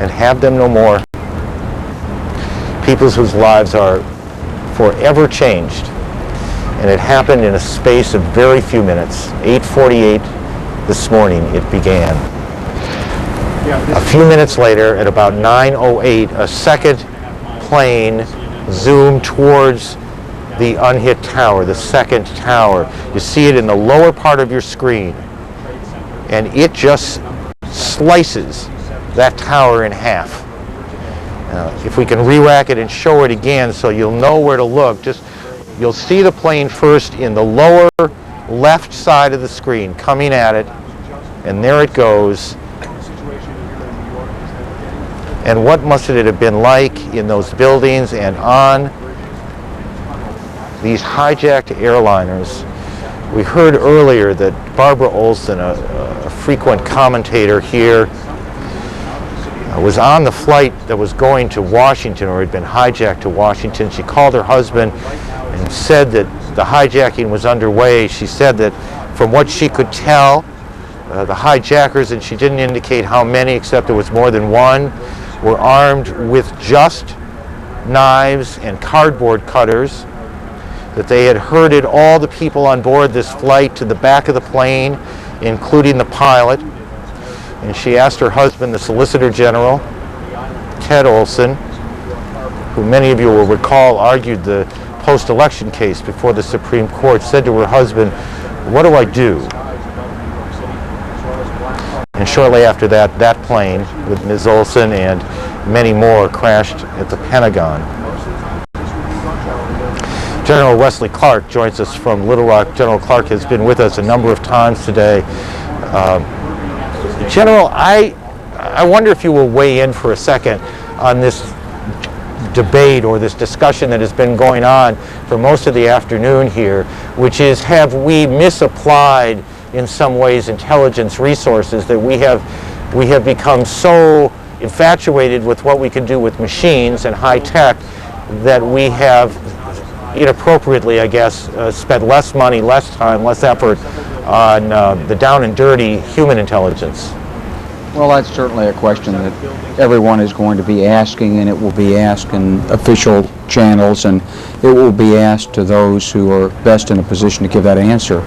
and have them no more. People whose lives are forever changed. And it happened in a space of very few minutes. 8:48 this morning it began. A few minutes later, at about 9:08, a second plane zoomed towards the unhit tower, the second tower. You see it in the lower part of your screen. And it just slices that tower in half. If we can re-rack it and show it again so you'll know where to look, you'll see the plane first in the lower left side of the screen coming at it, and there it goes. And what must it have been like in those buildings and on these hijacked airliners? We heard earlier that Barbara Olson, a frequent commentator here, was on the flight that was going to Washington, or had been hijacked to Washington. She called her husband and said that the hijacking was underway. She said that from what she could tell, the hijackers, and she didn't indicate how many, except it was more than one, were armed with just knives and cardboard cutters, that they had herded all the people on board this flight to the back of the plane, including the pilot. And she asked her husband, the Solicitor General, Ted Olson, who many of you will recall argued the post-election case before the Supreme Court, said to her husband, "What do I do?" And shortly after that, that plane with Ms. Olson and many more crashed at the Pentagon. General Wesley Clark joins us from Little Rock. General Clark has been with us a number of times today. General, I wonder if you will weigh in for a second on this debate or this discussion that has been going on for most of the afternoon here, which is, have we misapplied in some ways intelligence resources, that we have become so infatuated with what we can do with machines and high tech that we have inappropriately, I guess, spent less money, less time, less effort on the down and dirty human intelligence? Well, that's certainly a question that everyone is going to be asking, and it will be asked in official channels, and it will be asked to those who are best in a position to give that answer.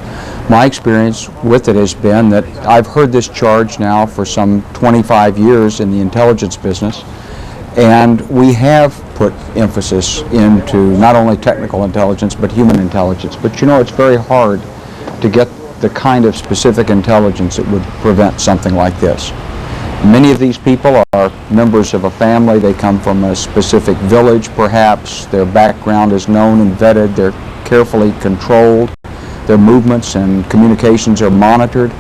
My experience with it has been that I've heard this charge now for some 25 years in the intelligence business, and we have put emphasis into not only technical intelligence but human intelligence. But you know, it's very hard to get the kind of specific intelligence that would prevent something like this. Many of these people are members of a family. They come from a specific village, perhaps. Their background is known and vetted. They're carefully controlled. Their movements and communications are monitored.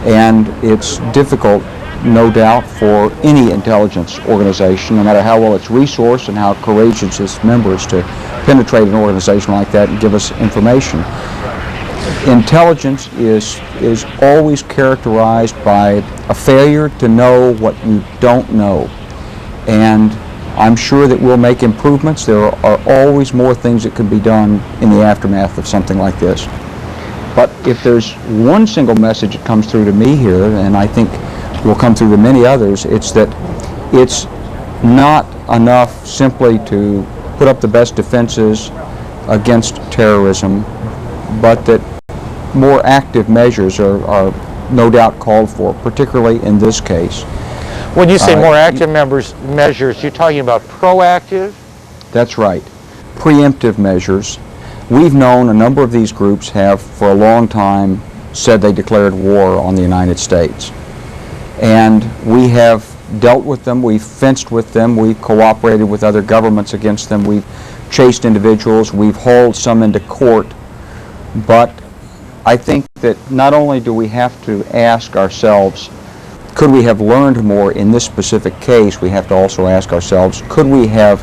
And it's difficult, no doubt, for any intelligence organization, no matter how well it's resourced and how courageous its members, to penetrate an organization like that and give us information. Intelligence is always characterized by a failure to know what you don't know. And I'm sure that we'll make improvements. There are always more things that can be done in the aftermath of something like this. But if there's one single message that comes through to me here, and I think will come through to many others, it's that it's not enough simply to put up the best defenses against terrorism, but that more active measures are no doubt called for, particularly in this case. When you say more active measures, you're talking about proactive? That's right. Preemptive measures. We've known a number of these groups have for a long time said they declared war on the United States. And we have dealt with them, we've fenced with them, we've cooperated with other governments against them, we've chased individuals, we've hauled some into court. But I think that not only do we have to ask ourselves, could we have learned more in this specific case, we have to also ask ourselves, could we have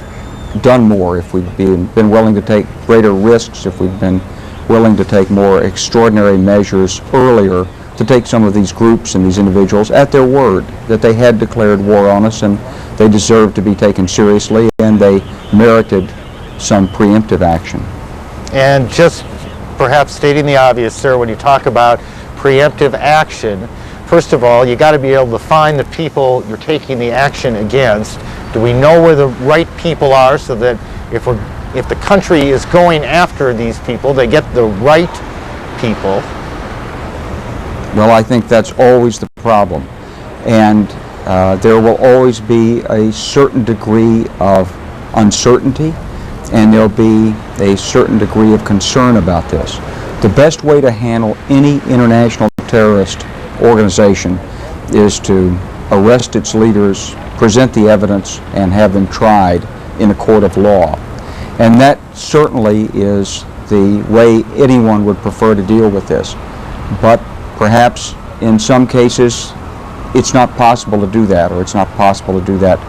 done more if we'd been willing to take greater risks, if we'd been willing to take more extraordinary measures earlier, to take some of these groups and these individuals at their word that they had declared war on us and they deserved to be taken seriously and they merited some preemptive action. And just perhaps stating the obvious, sir, when you talk about preemptive action, First of all, you got to be able to find the people you're taking the action against. Do we know where the right people are, so that if the country is going after these people, they get the right people? Well, I think that's always the problem. And there will always be a certain degree of uncertainty, and there'll be a certain degree of concern about this. The best way to handle any international terrorist organization is to arrest its leaders, present the evidence, and have them tried in a court of law. And that certainly is the way anyone would prefer to deal with this. But perhaps in some cases it's not possible to do that, or it's not possible to do that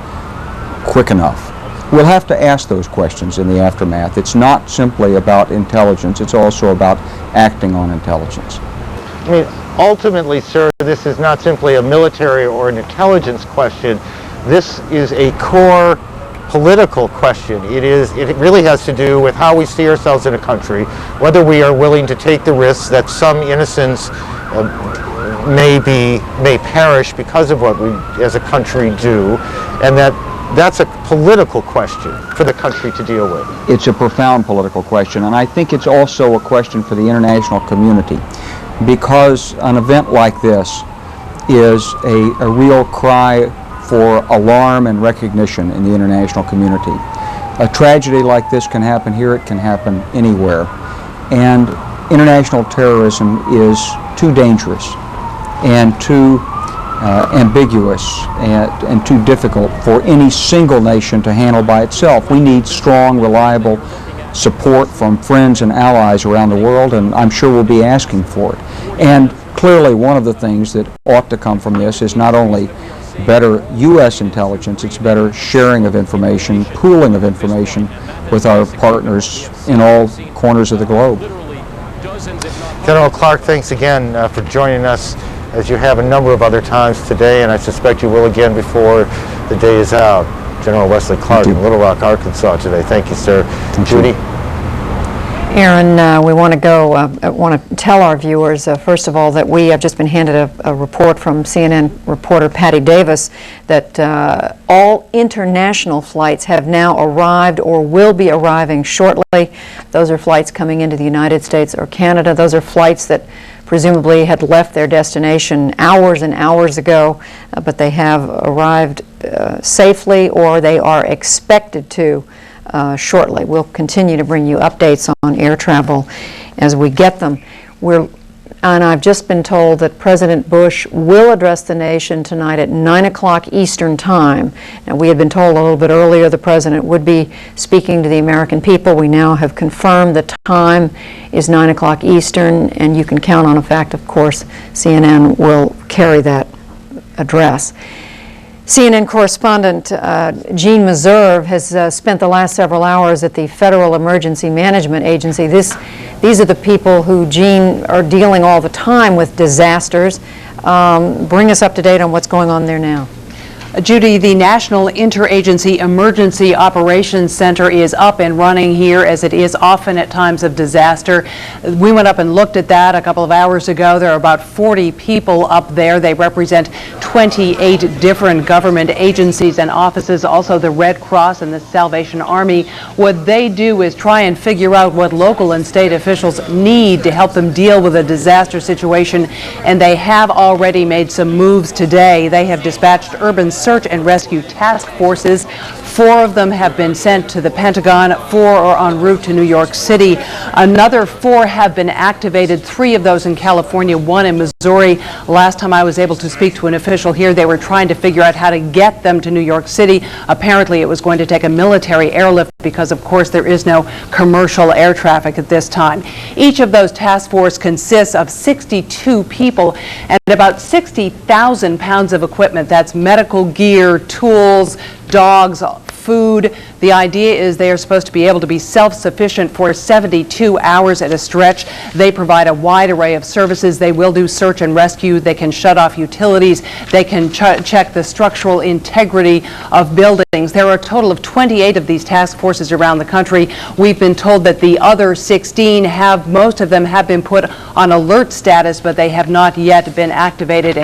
quick enough. We'll have to ask those questions in the aftermath. It's not simply about intelligence, it's also about acting on intelligence. I mean, ultimately, sir, this is not simply a military or an intelligence question. This is a core political question. It really has to do with how we see ourselves in a country, whether we are willing to take the risks that some innocents may perish because of what we as a country do, and that's a political question for the country to deal with. It's a profound political question, and I think it's also a question for the international community, because an event like this is a real cry for alarm and recognition in the international community. A tragedy like this can happen here, it can happen anywhere, and international terrorism is too dangerous and too ambiguous and too difficult for any single nation to handle by itself. We need strong, reliable support from friends and allies around the world, and I'm sure we'll be asking for it. And clearly one of the things that ought to come from this is not only better U.S. intelligence, it's better sharing of information, pooling of information with our partners in all corners of the globe. General Clark, thanks again for joining us, as you have a number of other times today, and I suspect you will again before the day is out. General Wesley Clark in Little Rock, Arkansas today. Thank you, sir. Judy? Aaron, we want to tell our viewers, first of all, that we have just been handed a report from CNN reporter Patty Davis that all international flights have now arrived or will be arriving shortly. Those are flights coming into the United States or Canada. Those are flights that presumably had left their destination hours and hours ago, but they have arrived safely, or they are expected to shortly. We'll continue to bring you updates on air travel as we get them. And I've just been told that President Bush will address the nation tonight at 9 o'clock Eastern Time. Now, we had been told a little bit earlier the President would be speaking to the American people. We now have confirmed the time is 9 o'clock Eastern, and you can count on the fact, of course, CNN will carry that address. CNN correspondent Jean Meserve has spent the last several hours at the Federal Emergency Management Agency. These are the people who, Jean, are dealing all the time with disasters. Bring us up to date on what's going on there now. Judy, the National Interagency Emergency Operations Center is up and running here, as it is often at times of disaster. We went up and looked at that a couple of hours ago. There are about 40 people up there. They represent 28 different government agencies and offices, also the Red Cross and the Salvation Army. What they do is try and figure out what local and state officials need to help them deal with a disaster situation, and they have already made some moves today. They have dispatched urban search and rescue task forces. 4 of them have been sent to the Pentagon, 4 are en route to New York City. Another 4 have been activated, 3 of those in California, 1 in Missouri. Last time I was able to speak to an official here, they were trying to figure out how to get them to New York City. Apparently it was going to take a military airlift because, of course, there is no commercial air traffic at this time. Each of those task force consists of 62 people and about 60,000 pounds of equipment. That's medical gear, tools, dogs, food. The idea is they are supposed to be able to be self-sufficient for 72 hours at a stretch. They provide a wide array of services. They will do search and rescue. They can shut off utilities. They can check the structural integrity of buildings. There are a total of 28 of these task forces around the country. We've been told that the other 16 most of them have been put on alert status, but they have not yet been activated.